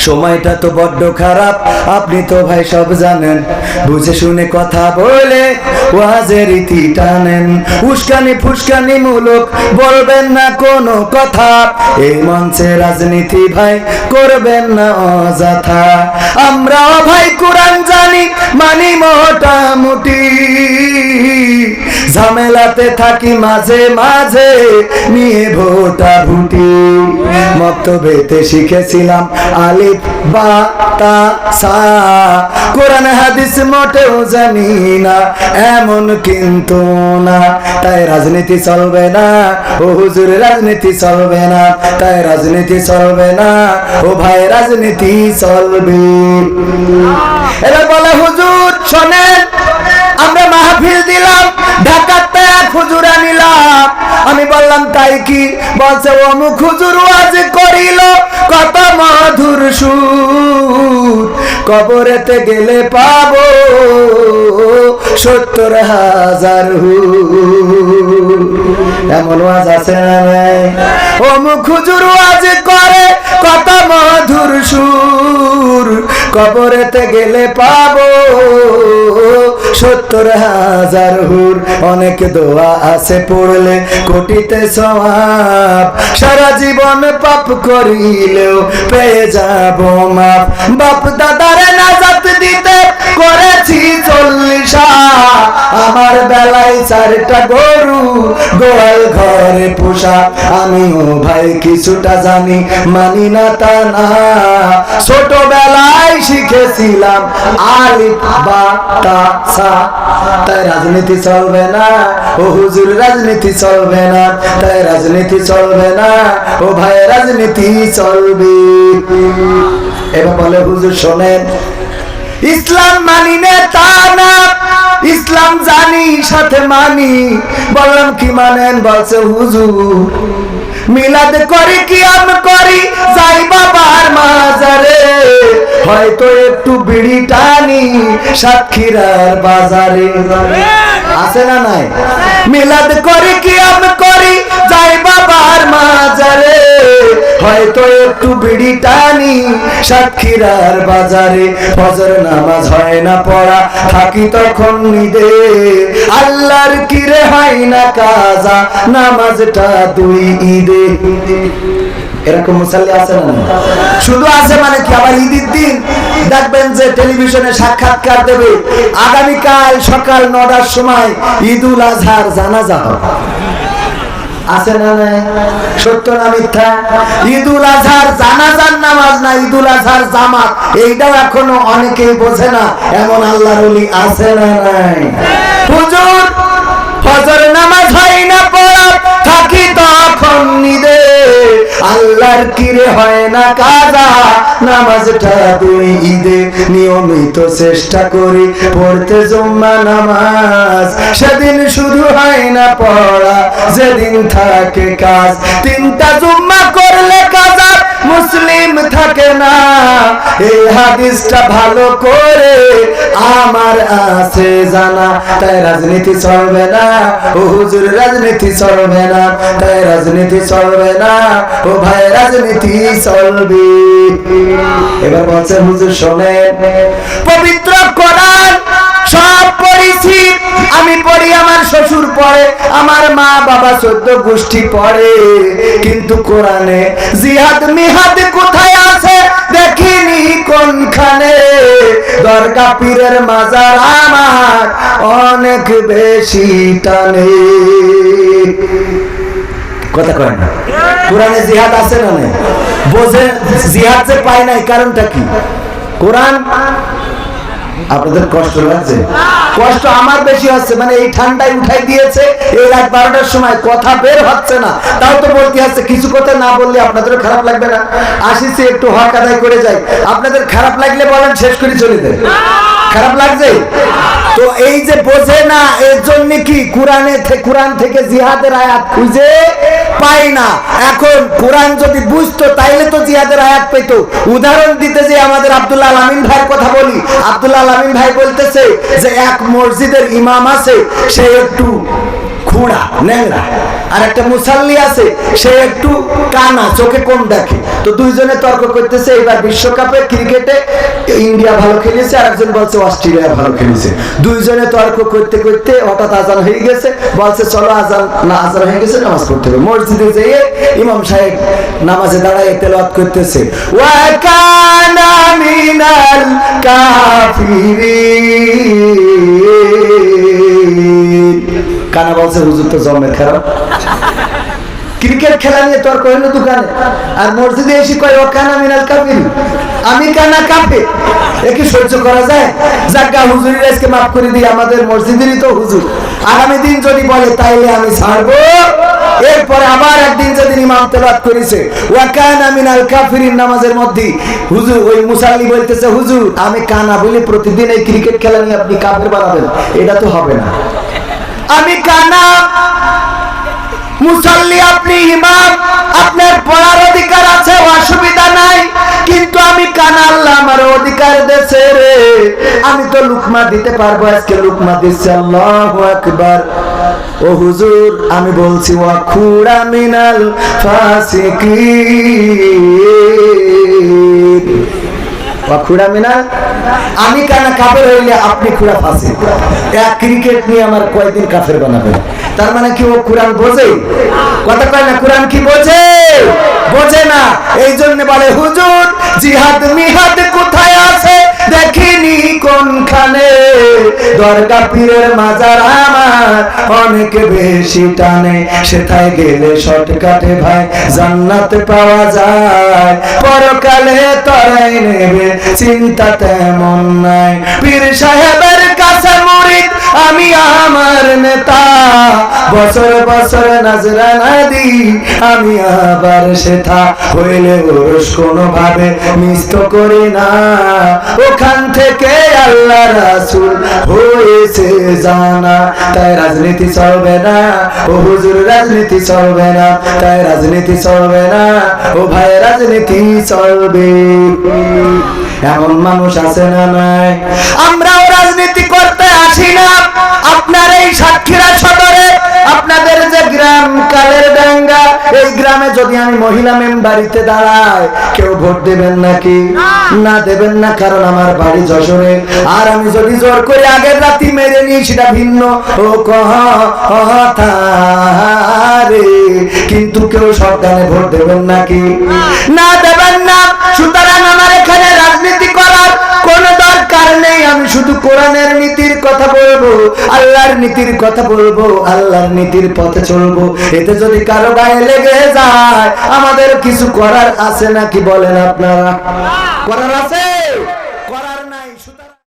সময়টা তো বড্ড খারাপ, আপনি তো ভাই সব জানেন। বুঝে শুনে কথা বলে ওয়াজের রীতি টানেন, উস্কানি ফুসকানি মূলক বলবেন না কোনো কথা। এই মঞ্চে রাজনীতি ভাই করবেন না অযথা। আমরাও ভাই কোরআন জানি, মানি মোটামুটি, ঝামেলাতে থাকি মাঝে মাঝে নিয়ে ভোটা ভুটি। মক্তবেতে শিখেছিলাম আলিফ বা তা সা, কোরআন হাদিস মোটেও জানি না এমন কিন্তু না। তাই রাজনীতি চলবে না ও হুজুর, রাজনীতি চলবে না, তাই রাজনীতি চলবে না ও ভাই, রাজনীতি চলবে। এরা বলে হুজুর শোনেন, আমরা মাহফিল দিলাম, ঢাকাতে এক হুজুর আনিলাম। আমি বললাম তাই কি? বলছে অমুক হুজুর ওয়াজ করিল কত মধুর সুর, কবরেতে গেলে পাবো ৭০,০০০ হুর। এমন ওয়াজ আছে না নাই? অমুক হুজুর ওয়াজ করে কত মধুর সুর, কবরেতে গেলে পাবো ৭০,০০০ হুর। অনেক দোয়া আছে পড়লে কোটিতে সওয়াব, সারা জীবন পাপ করিলেও পেয়ে যাব মাপ। বাপ দাদারে নাজাত দিতে করেছি ৪০, আমার বেলায় ৪টা গরু গোয়াল ঘরে পোষা। আমিও ভাই কিছুটা জানি, মানি না তা না, ছোটবেলায় শিখেছিলাম আলিফ বা তা সা। তাই রাজনীতি চলবে না ও হুজুর, রাজনীতি চলবে না, তাই রাজনীতি চলবে না ও ভাই, রাজনীতি চলবে। এবার বলে হুজুর শোনেন, ইসলাম মানি না তা না, ইসলাম জানি সাথে মানি। বললাম কি মানেন? বলছে হুজুর মিলাদ করি, কিয়াম করি, যাই বাবার মাজারে, হয়তো একটু বিড়ি টানি সাতক্ষীরার বাজারে। আছে না নাই? মিলাদ করি, কিয়াম করি, যাই বাবার মাজারে, হয়তো একটু বিড়ি টানি সাতক্ষীরার বাজারে। ফজর নামাজ হয় না পড়া, থাকি তখন নিদে, আল্লাহর কিরে হয় না কাজা, নামাজটা 2 ঈদে। এরকম মুসাল্লি আছে না? শুধু আছে মানে কি, আবার ঈদের দিন দেখবেন যে টেলিভিশনে সাক্ষাৎকার দেবে, আগামীকাল সকাল 9টার সময় ঈদুল আজহার জানাজা হবে। আছে না নাই? সত্য না মিথ্যা? ঈদুল আজহার জানাজার নামাজ না, ঈদুল আজহার জামাত, এইটাও এখনো অনেকেই বোঝে না। এমন আল্লাহর ওলি আছে না নাই? হুজুর ফজর নামাজ হয় না পড়া, থাকি তখন নিদে, আল্লাহর কিরে হয় না কাজা, নামাজটা 2 ঈদে। নিয়মিত চেষ্টা করি পড়তে জুম্মা নামাজ, সেদিন শুধু হয় না পড়া, যেদিন থাকে কাজ। 3টা জুম্মা করলে কাজা মুসলিম থাকে না, এই হাদিসটা ভালো করে আমার আছে জানা। তাই রাজনীতি চলবে না ও হুজুর, রাজনীতি চলবে না, তাই রাজনীতি চলবে না ও ভাই, রাজনীতি চলবে। এবার বলছে হুজুর শোনেন, পবিত্র কোরআন সব পড়েছি আমি, পড়ি, আমার শ্বশুর পড়ে, আমার মা বাবা 14 গোষ্ঠী পড়ে, কিন্তু কোরআনে জিহাদ মিহাদ কোথায় আছে দেখিনি কোনখানে। দরগা পীরের মাজার আমার অনেক বেশি টানে। কথা কয় না? কোরআনে জিহাদ আছে না নাই? বোঝে জিহাদ যে পায় নাই, কারণটা কি? কোরআন। আপনাদের কষ্ট লাগছে? কষ্ট আমার বেশি হচ্ছে, মানে এই ঠান্ডায় উঠাই দিয়েছে, এই রাত 12টার সময় কথা বের হচ্ছে না, তাও তো বলতে হচ্ছে। কিছু কথা না বললে আপনাদেরও খারাপ লাগবে না? আসিছি একটু হক আদায় করে যাই। আপনাদের খারাপ লাগলে বলেন, শেষ করে চলে যায়। খারাপ লাগছে তো এই যে বোঝে না, এর জন্য কি কোরআন থেকে জিহাদের আয়াত খুঁজে পাই না। এখন কোরআন যদি বুঝতো তাইলে তো জিহাদের আয়াত পেত। উদাহরণ দিতে যে আমাদের আব্দুল আমিন ভাইয়ের কথা বলি, আব্দুল আমিন ভাই বলতেছে যে এক মসজিদের ইমাম আছে, সে একটু খুড়া ন্যাংরা, আর একটা মুসাল্লি আছে সে একটু কানা, চোখে কম দেখে। তো দুইজনে তর্ক করতেছে। এবার বিশ্বকাপে ক্রিকেটে ইন্ডিয়া ভালো খেলেছে, আর একজন বলছে অস্ট্রেলিয়া ভালো খেলেছে। দুইজনে তর্ক করতে করতে হঠাৎ আজান হয়ে গেছে, বলছে চলো আজান হয়ে গেছে, নামাজ পড়তে হবে। মসজিদে যেয়ে ইমাম সাহেব নামাজে দাঁড়ায় তেলাওয়াত করতেছে, ওয়া কানা মিনাল কাফিরিন। কানা বলছে হুজুর তো জন্মের খারাপ। ক্রিকেট খেলা নিয়ে তর্ক হইল দোকানে, আর মসজিদে এসে কয় ও কানা মিনাল কাফির, আমি কানা কাফে। একে সহ্য করা যায়? যাজ্ঞা হুজুরের আজকে মাফ করে দিই, আমাদের মসজিদেরই তো হুজুর। আগামী দিন যদি বলে তাইলে আমি ছাড়বো। এরপরে আবার একদিন যেদিন ইমাম তেলাওয়াত করেছে ওয়া কানা মিনাল কাফিরিন নামাজের মধ্যে, হুজুর ওই মুসাল্লি বলতেছে হুজুর আমি কানা বলে প্রতিদিন এই ক্রিকেট খেলা নিয়ে আপনি কাফের বানাবেন, এটা তো হবে না। আমি কানা মুসাল্লি, আপনি ইমাম, আপনার পড়ার অধিকার আছে, অসুবিধা নাই, কিন্তু আমি কানা, আল্লাহ আমার অধিকার দেছে রে, আমি তো লুকমা দিতে পারবো। আজকে লুকমা দিচ্ছে, আল্লাহু আকবার। ও হুজুর আমি বলছি ওয়া খুড়া মিনাল ফাসিকিন, খুড়া মিনা, আমি কানা কাফের হইলে আপনি খুড়া ফাসিক। এক ক্রিকেট নিয়ে আমার কয়দিন কাফের বানাবেন? তার মানে কি ও কোরআন বোঝে? কথা কয় না, কোরআন কি বোঝে? বোঝে না। এই জন্য বলে হুজুর জিহাদ মিহাদ কোথায় আছে দেখিনি কোনখানে, দরগা পীরের মাজার আমার অনেক বেশি টানে, সেটাই গেলে শর্টকাটে ভাই জান্নাত পাওয়া যায়, পরকালে তরাই নেবে চিন্তা তেমন নাই। পীর সাহেবের কাছে মুরিদ আমি আমার নেতা, বছর বছর নাজরানা দিই আমি আবার সেথা, হইলে ওরস কোনো ভাবে মিষ্ট করি না, ওখান থেকে আল্লাহ রাসূল হয়েছে জানা। তাই রাজনীতি চলবে না ও হুজুর, রাজনীতি চলবে না, তাই রাজনীতি চলবে না ও ভাই, রাজনীতি চলবে। এমন মানুষ আছে না নাই? আমরাও রাজনীতি করতে আসি না। আপনার এই সাতক্ষীরা সদরে আপনাদের যে গ্রাম কালের ডাঙ্গা, এই গ্রামে যদি আমি মহিলা মেম্বারিতে দাঁড়াই, কেউ ভোট দেবেন নাকি? না, দেবেন না, কারণ আমার বাড়ি যশোরে। আর আমি যদি জোর করে আগের রাতি মেরে নিই সেটা ভিন্ন ও কথা রে, কিন্তু কেউ সরকারে ভোট দেবেন নাকি? না, দেবেন না। সুতরাং আমার এখানে রাজনীতি করার কোন দরকার নেই। আমি শুধু কোরআনের নীতির কথা বলবো, আল্লাহর নীতির কথা বলবো, আল্লাহর নীতির পথে চলবো। এতে যদি কারো গায়ে লেগে যায় আমাদের কিছু করার আছে নাকি বলেন আপনারা? করার আছে?